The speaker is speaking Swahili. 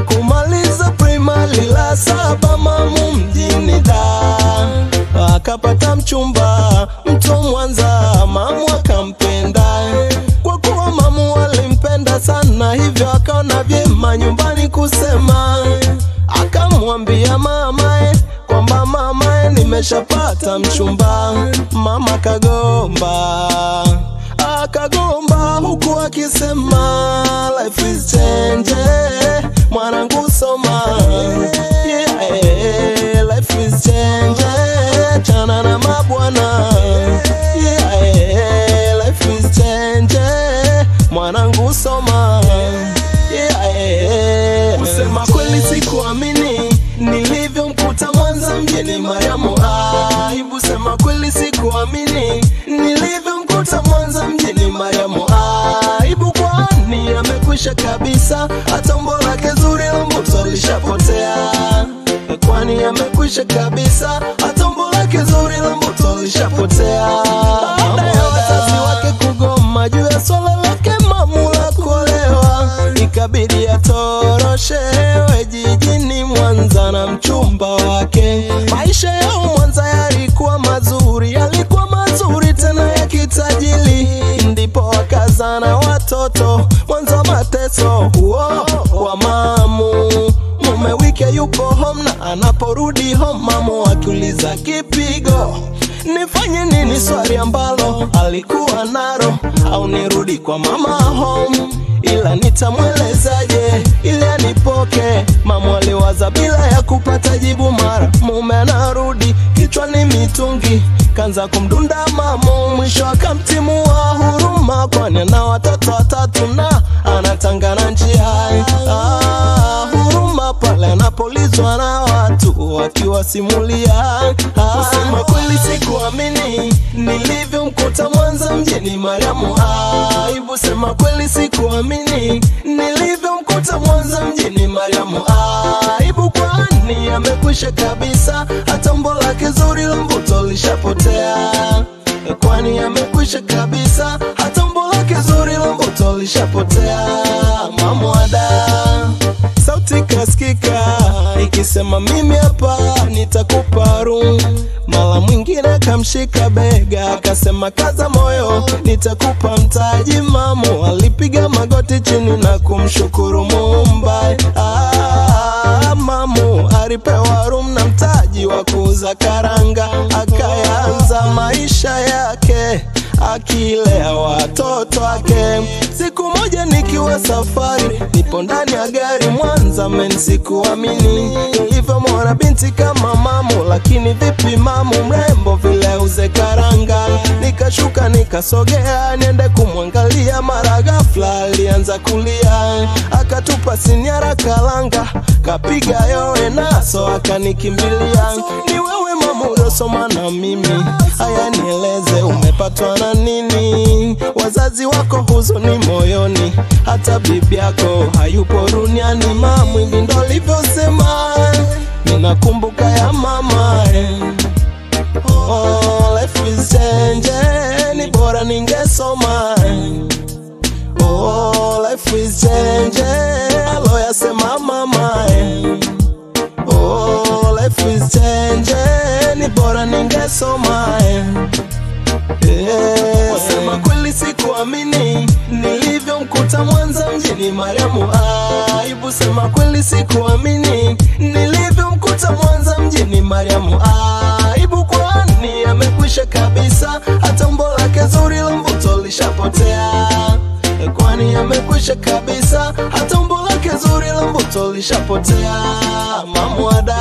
kumaliza primary la 7 mamu mjini Dar. Akapata mchumba mtu Mwanza, mamu akampenda. Kwa kuwa mamu alimpenda sana, hivyo akaona vyema nyumbani kusema. Akamwambia mamae kwamba mamae, nimeshapata mchumba. Mama akagomba huku akisema, life is change, mwanangu soma. Yeah, life is change, chana na mabwana. Yeah, life is change, mwanangu soma. Yeah, kusema kweli sikuamini nilivyomkuta Mwanza mjini Mariamu. Aibu, sema kweli sikuamini nilivyomkuta Mwanza mjini Mariamu. Aibu, kwani amekwisha kabisa, hata umbo lake zuri la mbuto lishapotea. Kwani amekwisha kabisa, hata umbo lake zuri la mbuto lishapotea. Baada ya wazazi wake kugoma juu ya swala lake mamu la kuolewa, ikabidi atoroshewe jijini Mwanza na mchumba wake. Maisha yao Mwanza yalikuwa mazuri tena ya kitajili. Ndipo wakazana watoto Mwanza, mateso wa mamu. Mume wike yupo home na anaporudi home mamu akiuliza kipigo, nifanye nini? Swali ambalo alikuwa naro, au nirudi kwa mama home, ila nitamwelezaje ili anipoke? Mamu aliwaza bila ya kupata jibu. Mara mume anarudi, kichwani mitungi, kanza kumdunda mamu. Mwisho akamtimua huruma, kwani ana watoto 3 na anatangana njia. Huruma pale anapolizwa na watu wakiwasimulia. Kusema kweli sikuamini nilivyomkuta Mwanza mjini Mariamu. Aibu, sema kweli sikuamini nilivyomkuta Mwanza mjini Mariamu. Aibu, kwani amekwisha kabisa, hata umbo lake zuri la mvuto lishapotea. Kwani amekwisha kabisa, hata umbo lake zuri la mvuto lishapotea. Mamu ada, sauti kasikika ikisema, mimi hapa nitakupa room. Mara mwingine kamshika bega akasema, kaza moyo nitakupa mtaji. Mamu alipiga magoti chini na kumshukuru Muumba. Mamu alipewa room na mtaji wa kuuza karanga, akaanza maisha yake akilea watoto wake. Siku moja nikiwa safari, nipo ndani ya gari Mwanza, men sikuamini nilivyomwona binti kama mamu. Lakini vipi mamu mrembo vile uze karanga? Nikashuka nikasogea niende kumwangalia, mara ghafla alianza kulia, akatupa sinyara kalanga, kapiga yowe naso akanikimbilia. Ni wewe mamu uliosoma na mimi, haya nieleze umepatwa na nini? Wazazi wako huzuni moyoni, hata bibi yako hayupo duniani. Mamu, hivi ndo alivyosema, ninakumbuka ya mama. Oh, life is change, ni bora ningesoma. Oh, life is change, aloyasema mama. Oh, life is change, ni bora ningesoma. Wasema kweli sikuamini nilivyomkuta Mwanza mjini Mariamu. Aibu, sema kweli sikuamini nilivyomkuta Mwanza mjini Mariamu. Aibu, kwani amekwisha kabisa, hata umbo lake zuri la mvuto lishapotea. Kwani amekwisha kabisa, hata umbo lake zuri la mvuto lishapotea. Mamu ada.